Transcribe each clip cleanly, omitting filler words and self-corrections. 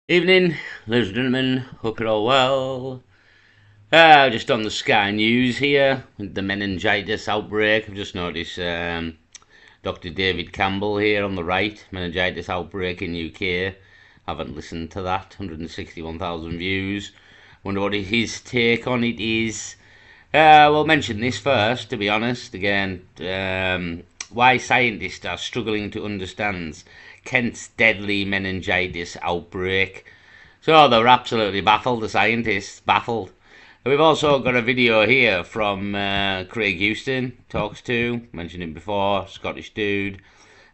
Evening, ladies and gentlemen. Hope you're all well. Just on the Sky News here with the meningitis outbreak. I've just noticed Dr. David Campbell here on the right. Meningitis outbreak in UK. Haven't listened to that. 161,000 views. Wonder what his take on it is. We'll mention this first, to be honest. Again, why scientists are struggling to understand Kent's deadly meningitis outbreak. So they're absolutely baffled, the scientists, baffled. We've also got a video here from Craig Houston, talks to, mentioned him before, Scottish dude.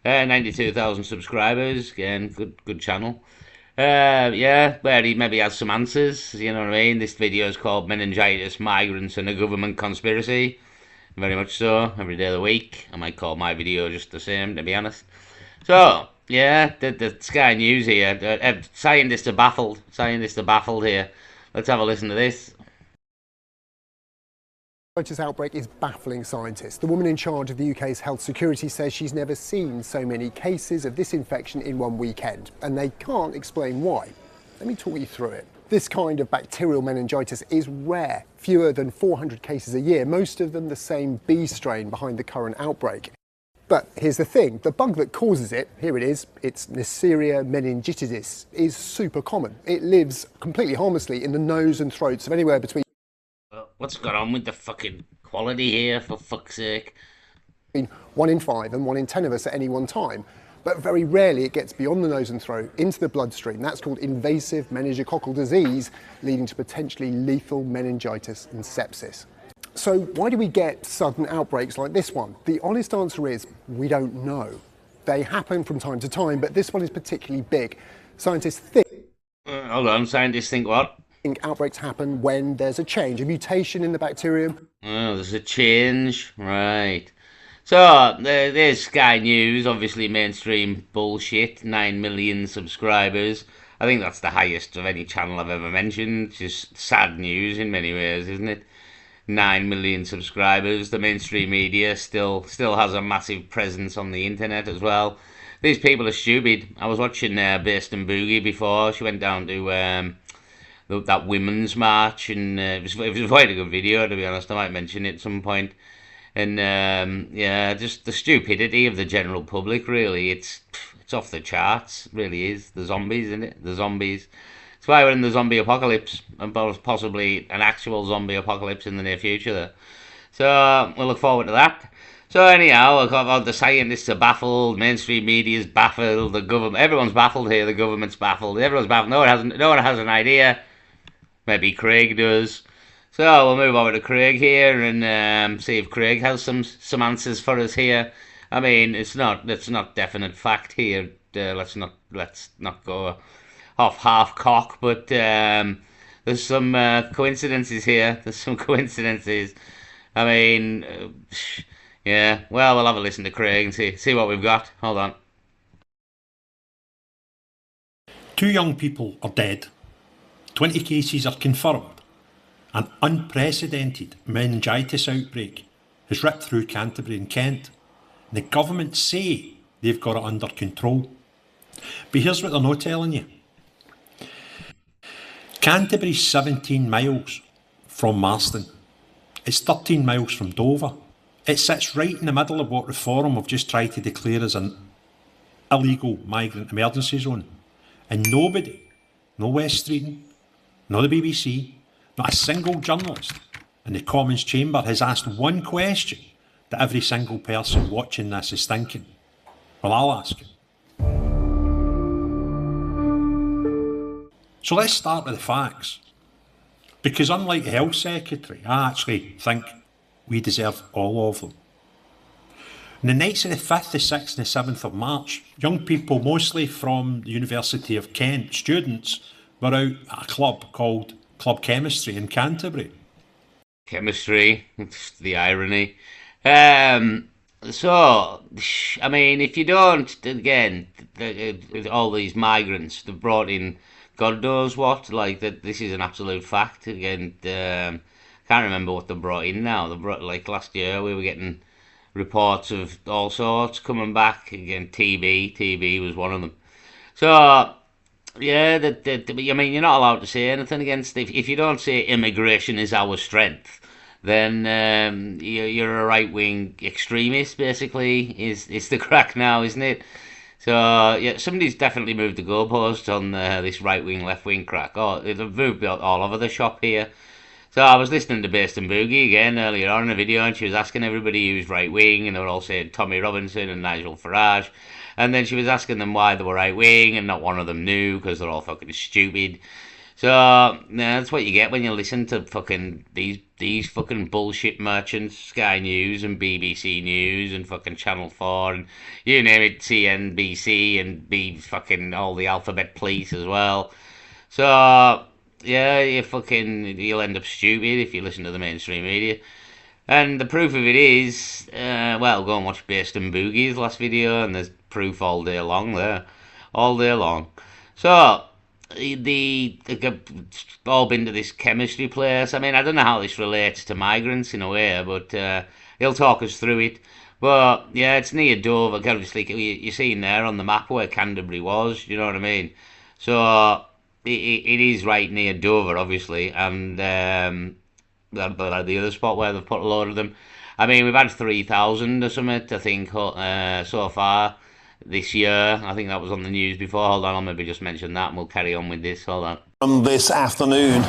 92,000 subscribers, again, good channel. Yeah, where he maybe has some answers, you know what I mean? This video is called Meningitis, Migrants and a Government Conspiracy. Very much so, every day of the week. I might call my video just the same, to be honest. So, yeah, the Sky News here. Scientists are baffled. Scientists are baffled here. Let's have a listen to this. Meningitis outbreak is baffling scientists. The woman in charge of the UK's health security says she's never seen so many cases of this infection in one weekend, and they can't explain why. Let me talk you through it. This kind of bacterial meningitis is rare, fewer than 400 cases a year, most of them the same B strain behind the current outbreak. But here's the thing, the bug that causes it, here it is, it's Neisseria meningitis, is super common. It lives completely harmlessly in the nose and throats of anywhere between What's going on with the fucking quality here, for fuck's sake? 1 in 5 and 1 in 10 of us at any one time. But very rarely it gets beyond the nose and throat into the bloodstream. That's called invasive meningococcal disease, leading to potentially lethal meningitis and sepsis. So why do we get sudden outbreaks like this one? The honest answer is we don't know. They happen from time to time, but this one is particularly big. Scientists Hold on, scientists think what? think outbreaks happen when there's a change, a mutation in the bacterium. Oh, there's a change, right. So, there's Sky News, obviously mainstream bullshit, 9 million subscribers. I think that's the highest of any channel I've ever mentioned. Just sad news in many ways, isn't it? 9 million subscribers. The mainstream media still has a massive presence on the internet as well. These people are stupid. I was watching Based and Boogie before. She went down to that women's march, and it was quite a good video, to be honest. I might mention it at some point. And yeah, just the stupidity of the general public. Really, it's off the charts. It really is. The zombies, isn't it? The zombies. That's why we're in the zombie apocalypse, and possibly an actual zombie apocalypse in the near future. There. So we'll look forward to that. So anyhow, the scientists are baffled, mainstream media's baffled, the government, everyone's baffled here. The government's baffled. Everyone's baffled. No one has an idea. Maybe Craig does. So we'll move over to Craig here and see if Craig has some answers for us here. I mean, it's not definite fact here. Let's not go off half cock, but there's some coincidences here. There's some coincidences. I mean, yeah. Well, we'll have a listen to Craig and see what we've got. Hold on. 2 young people are dead. 20 cases are confirmed. An unprecedented meningitis outbreak has ripped through Canterbury and Kent. The government say they've got it under control. But here's what they're not telling you. Canterbury's 17 miles from Marston. It's 13 miles from Dover. It sits right in the middle of what Reform have just tried to declare as an illegal migrant emergency zone. And nobody, no West Streeton, no the BBC, not a single journalist in the Commons chamber has asked one question that every single person watching this is thinking. Well, I'll ask. So let's start with the facts. Because unlike the Health Secretary, I actually think we deserve all of them. On the nights of the 5th, the 6th and the 7th of March, young people, mostly from the University of Kent, students, were out at a club called Club Chemistry in Canterbury. Chemistry, the irony. So, I mean, if you don't, again, all these migrants, they've brought in God knows what, like, that. This is an absolute fact. Again, can't remember what they brought in now. They brought, like, last year we were getting reports of all sorts coming back. Again, TB was one of them. So, Yeah, I mean, you're not allowed to say anything against if you don't say immigration is our strength, then you're a right wing extremist. Basically, is the crack now, isn't it? So yeah, somebody's definitely moved the goalpost on this right wing, left wing crack. Oh, they've moved all over the shop here. So I was listening to Based and Boogie again earlier on in a video, and she was asking everybody who's right wing, and they were all saying Tommy Robinson and Nigel Farage, and then she was asking them why they were right wing, and not one of them knew because they're all fucking stupid. So that's what you get when you listen to fucking these fucking bullshit merchants, Sky News and BBC News and fucking Channel 4 and you name it, CNBC and be fucking all the alphabet police as well. So yeah, you'll end up stupid if you listen to the mainstream media. And the proof of it is, well, go and watch Based and Boogie's last video, and there's proof all day long there, all day long. So the all been to this chemistry place. I mean, I don't know how this relates to migrants in a way, but he'll talk us through it. But yeah, it's near Dover. Obviously, you're seeing there on the map where Canterbury was. You know what I mean? So it is right near Dover, obviously, and the other spot where they've put a load of them. I mean, we've had 3,000 or something, I think, so far this year. I think that was on the news before. Hold on, I'll maybe just mention that and we'll carry on with this. Hold on. This afternoon,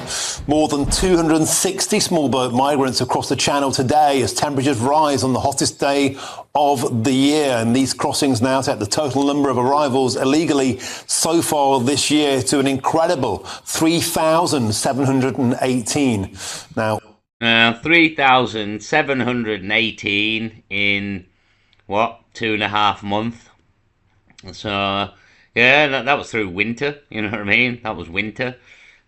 more than 260 small boat migrants across the Channel today as temperatures rise on the hottest day of the year. And these crossings now take the total number of arrivals illegally so far this year to an incredible 3,718. Now, 3,718 in, what, 2.5 months? So, yeah, that was through winter, you know what I mean? That was winter.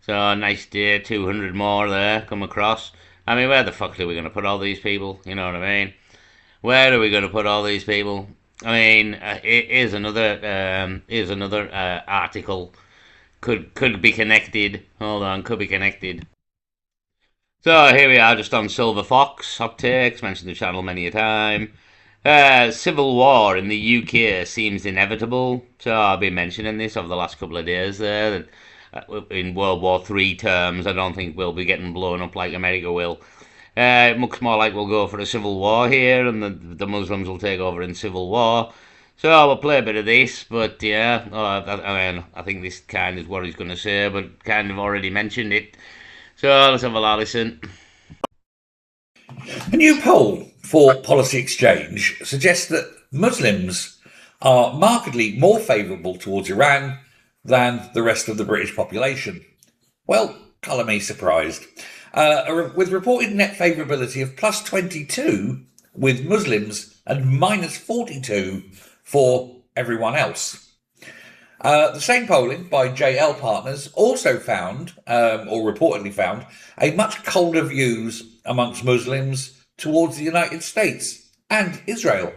So, a nice day, 200 more there come across. I mean, where the fuck are we going to put all these people? You know what I mean? Where are we going to put all these people? I mean, here's another article. Could be connected. Hold on, could be connected. So here we are, just on Silver Fox, hot takes, mentioned the channel many a time. Civil war in the UK seems inevitable. So I've been mentioning this over the last couple of days there. That in World War III terms, I don't think we'll be getting blown up like America will. It looks more like we'll go for a civil war here, and the Muslims will take over in civil war. So we'll play a bit of this, but yeah, I think this kind is what he's going to say, but kind of already mentioned it. So let's have a listen. A new poll for Policy Exchange suggests that Muslims are markedly more favourable towards Iran than the rest of the British population. Well, colour me surprised. With reported net favourability of plus 22 with Muslims and minus 42 for everyone else. The same polling by JL Partners also found, or reportedly found, a much colder views amongst Muslims towards the United States and Israel.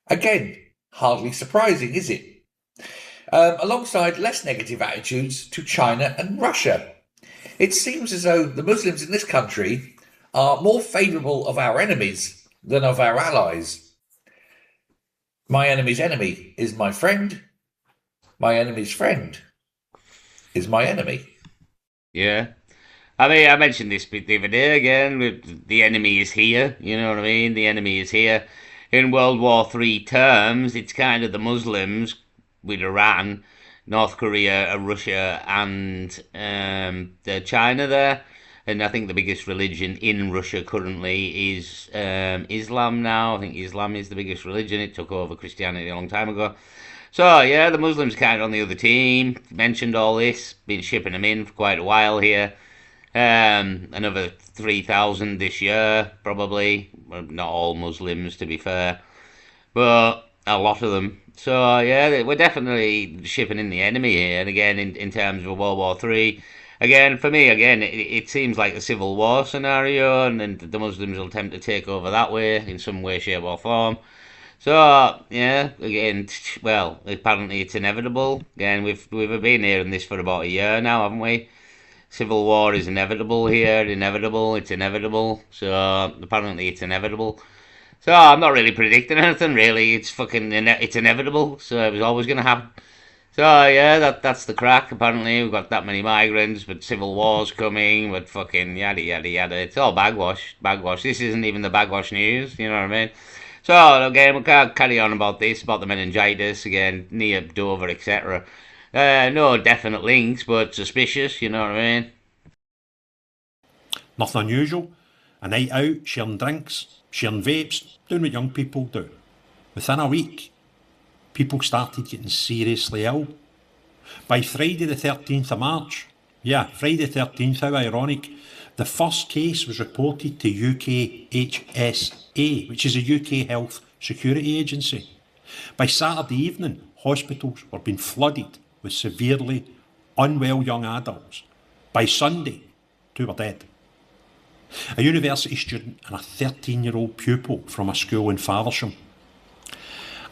Again, hardly surprising, is it? Alongside less negative attitudes to China and Russia. It seems as though the Muslims in this country are more favourable of our enemies than of our allies. My enemy's enemy is my friend. My enemy's friend is my enemy. Yeah. I mean, I mentioned this the other day again. The enemy is here. You know what I mean? The enemy is here. In World War III terms, it's kind of the Muslims with Iran, North Korea, Russia, and China there. And I think the biggest religion in Russia currently is Islam now. I think Islam is the biggest religion. It took over Christianity a long time ago. So, yeah, the Muslims kind of on the other team. Mentioned all this. Been shipping them in for quite a while here. Another 3,000 this year, probably. Well, not all Muslims, to be fair. But a lot of them. So, yeah, we're definitely shipping in the enemy here. And again, in terms of World War III. Again, for me, it seems like a civil war scenario. And then the Muslims will attempt to take over that way, in some way, shape or form. So yeah, again, well, apparently it's inevitable. Again, we've been hearing this for about a year now, haven't we? Civil war is inevitable here, inevitable. It's inevitable. So apparently it's inevitable. So I'm not really predicting anything. Really, it's fucking it's inevitable. So it was always going to happen. So yeah, that's the crack. Apparently, we've got that many migrants, but civil wars coming, but fucking yada yada yada. It's all bagwash, bagwash. This isn't even the bagwash news. You know what I mean? So again, we can't carry on about this, about the meningitis again near Dover, etc. No definite links, but suspicious. You know what I mean? Nothing unusual. A night out, sharing drinks, sharing vapes, doing what young people do. Within a week, people started getting seriously ill. By Friday the 13th of March, yeah, Friday the 13th, how ironic, the first case was reported to UKHSA, which is a UK Health Security Agency. By Saturday evening, hospitals were being flooded with severely unwell young adults. By Sunday, 2 were dead. A university student and a 13-year-old pupil from a school in Faversham.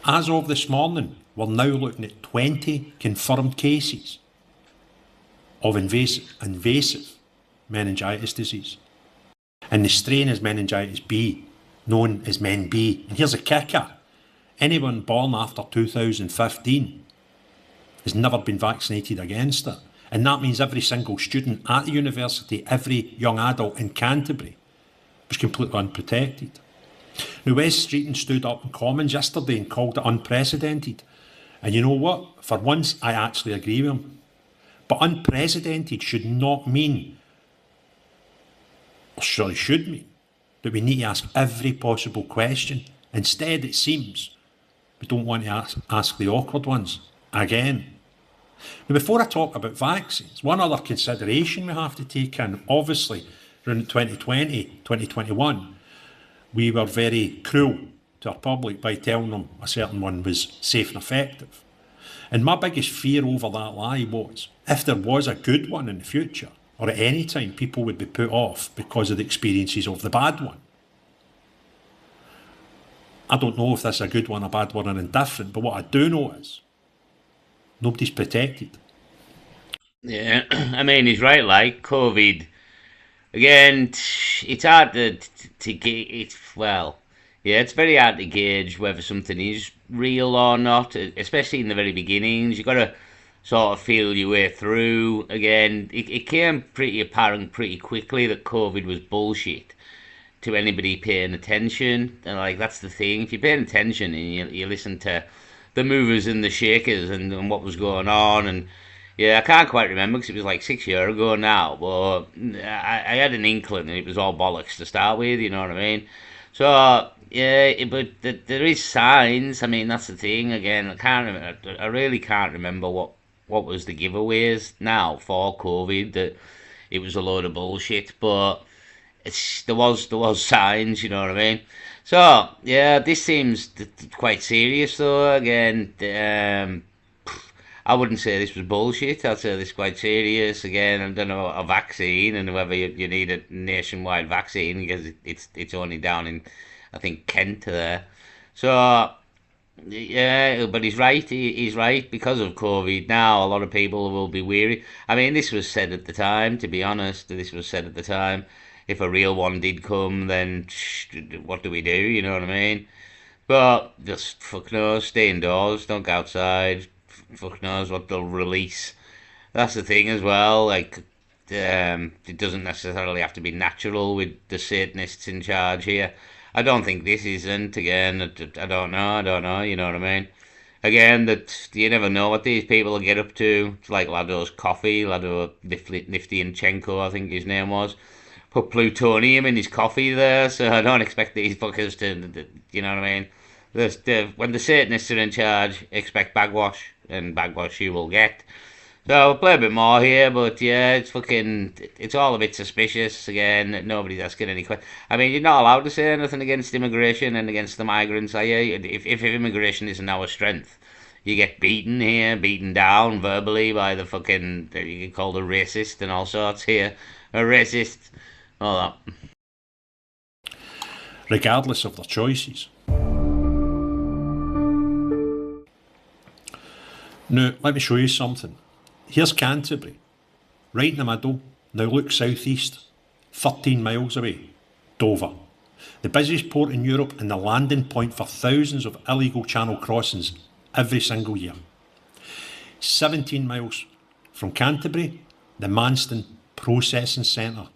As of this morning, we're now looking at 20 confirmed cases of invasive meningitis disease. And the strain is meningitis B, known as Men B. And here's a kicker. Anyone born after 2015 has never been vaccinated against it. And that means every single student at the university, every young adult in Canterbury was completely unprotected. Now, Wes Streeton stood up in Commons yesterday and called it unprecedented. And you know what? For once, I actually agree with him. But unprecedented should not mean, or surely should mean, that we need to ask every possible question. Instead, it seems we don't want to ask the awkward ones again. Now, before I talk about vaccines, one other consideration we have to take in, obviously, around 2020, 2021, we were very cruel to our public by telling them a certain one was safe and effective. And my biggest fear over that lie was, if there was a good one in the future, or at any time, people would be put off because of the experiences of the bad one. I don't know if this is a good one, a bad one, or indifferent, but what I do know is nobody's protected. Yeah, I mean he's right. Like COVID again, it's hard to gauge. Well, yeah, it's very hard to gauge whether something is real or not, especially in the very beginnings. You got to sort of feel your way through. Again, it came pretty apparent pretty quickly that COVID was bullshit to anybody paying attention. And like that's the thing. If you're paying attention and you listen to the movers and the shakers and what was going on and yeah, I can't quite remember because it was like 6 years ago now, but I had an inkling and it was all bollocks to start with, you know what I mean? So, yeah, but there is signs. I mean, that's the thing. Again, I can't remember, I really can't remember what was the giveaways now for COVID, that it was a load of bullshit, but there was signs, you know what I mean? So, yeah, this seems quite serious though. Again, I wouldn't say this was bullshit. I'd say this is quite serious. Again, I don't know a vaccine and whether you need a nationwide vaccine because it's only down in I think Kent there. So yeah, but he's right. He's right because of COVID. Now a lot of people will be weary. I mean, this was said at the time. To be honest, this was said at the time. If a real one did come, then what do we do? You know what I mean? But just fuck knows, stay indoors, don't go outside. Fuck knows what they'll release. That's the thing as well. Like, it doesn't necessarily have to be natural with the Satanists in charge here. I don't think this isn't. Again, I don't know. I don't know. You know what I mean? Again, that you never know what these people will get up to. It's like Lado's coffee, Lado Nifty and Chenko, I think his name was. Put plutonium in his coffee there, so I don't expect these fuckers to, you know what I mean? When the Satanists are in charge, expect bagwash, and bagwash you will get. So we'll play a bit more here, but yeah, it's all a bit suspicious. Again, nobody's asking any questions. I mean, you're not allowed to say anything against immigration and against the migrants, are you? If immigration isn't our strength, you get beaten here, beaten down verbally by the fucking, you get called a racist and all sorts here. A racist, all that. Regardless of their choices. Now, let me show you something. Here's Canterbury, right in the middle. Now look southeast, 13 miles away, Dover. The busiest port in Europe and the landing point for thousands of illegal channel crossings every single year. 17 miles from Canterbury, the Manston Processing Centre,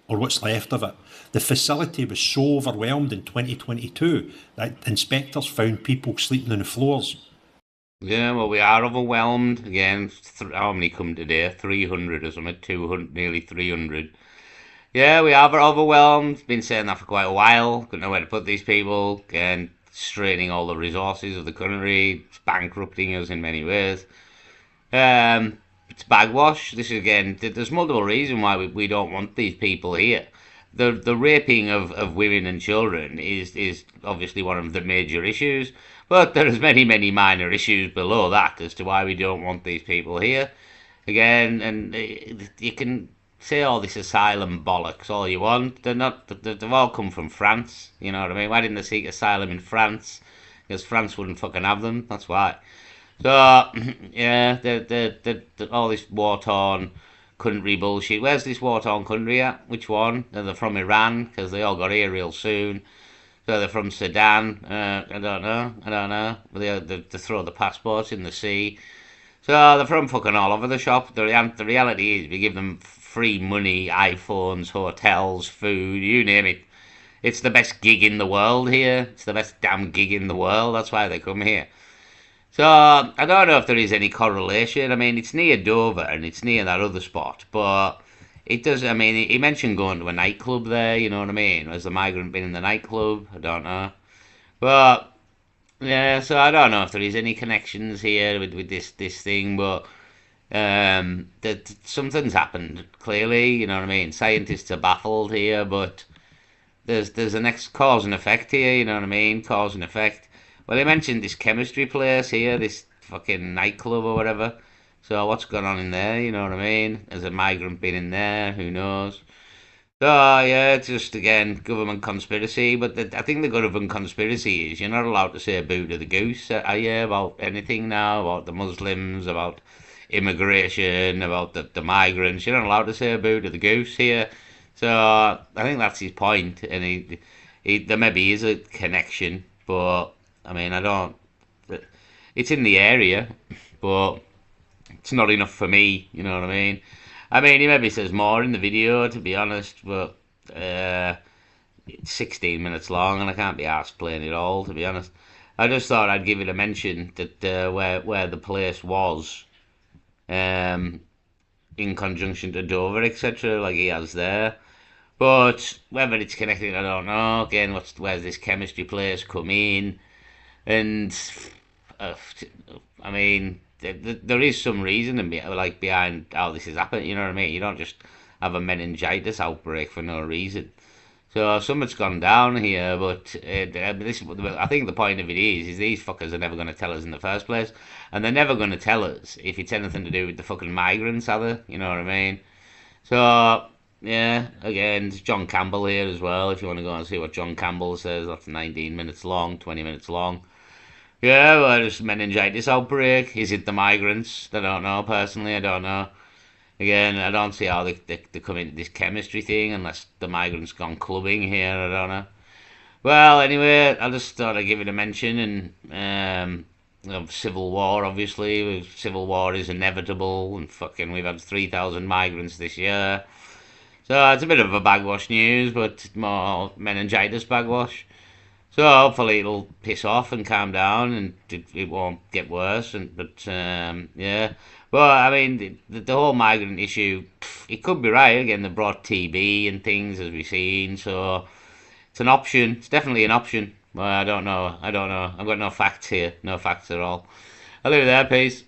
or what's left of it. The facility was so overwhelmed in 2022 that inspectors found people sleeping on the floors. Yeah, well, we are overwhelmed again. How many come today? 300 or something, 200, nearly 300. Yeah, we are overwhelmed. Been saying that for quite a while. Got nowhere to put these people, and straining all the resources of the country. It's bankrupting us in many ways. It's bagwash. This is again. There's multiple reasons why we don't want these people here. The raping of women and children is obviously one of the major issues, but there's many minor issues below that as to why we don't want these people here. Again, and you can say all this asylum bollocks all you want. They're not. They've all come from France. You know what I mean? Why didn't they seek asylum in France? Because France wouldn't fucking have them. That's why. So yeah, all this war-torn country bullshit. Where's this war-torn country at? Which one? They're from Iran because they all got here real soon. So they're from Sudan. I don't know. They throw the passports in the sea. So they're from fucking all over the shop. The reality is we give them free money, iPhones, hotels, food, you name it. It's the best gig in the world here. It's the best damn gig in the world. That's why they come here. So I don't know if there is any correlation. I mean, it's near Dover and it's near that other spot, but it does. I mean, he mentioned going to a nightclub there. You know what I mean? Has the migrant been in the nightclub? I don't know. But yeah, so I don't know if there is any connections here with this thing, but that something's happened clearly. You know what I mean? Scientists are baffled here, but there's an cause and effect here. You know what I mean? Cause and effect. Well, they mentioned this chemistry place here, this fucking nightclub or whatever. So what's going on in there? You know what I mean? Has a migrant been in there? Who knows? So yeah, it's just again government conspiracy. But I think the government conspiracy is you're not allowed to say boo to the goose, are you, about anything now, about the Muslims, about immigration, about the migrants. You're not allowed to say boo to the goose here. So I think that's his point, and there maybe is a connection, but I mean I don't. It's in the area, but it's not enough for me. You know what I mean? I mean, he maybe says more in the video, to be honest, but it's 16 minutes long, and I can't be asked playing it all, to be honest. I just thought I'd give it a mention that where the place was, in conjunction to Dover, etc., like he has there. But whether it's connected, I don't know. Again, where's this chemistry place come in? And uh, I mean, there is some reason like behind how this has happened. You know what I mean? You don't just have a meningitis outbreak for no reason. So something's gone down here, but I think the point of it is these fuckers are never going to tell us in the first place, and they're never going to tell us if it's anything to do with the fucking migrants, are they? You know what I mean? So yeah, again, it's John Campbell here as well. If you want to go and see what John Campbell says, that's 19 minutes long, 20 minutes long. Yeah, well, it's meningitis outbreak. Is it the migrants? I don't know. Personally, I don't know. Again, I don't see how they come into this chemistry thing unless the migrants gone clubbing here. I don't know. Well, anyway, I just thought I'd give it a mention. And of civil war, obviously. Civil war is inevitable, and fucking we've had 3,000 migrants this year. So it's a bit of a bagwash news, but more meningitis bagwash. So hopefully it'll piss off and calm down, and it won't get worse. But yeah, but I mean the whole migrant issue, it could be right. Again, they brought TB and things as we've seen, so it's an option. It's definitely an option. But I don't know. I've got no facts here. No facts at all. I'll leave it there. Peace.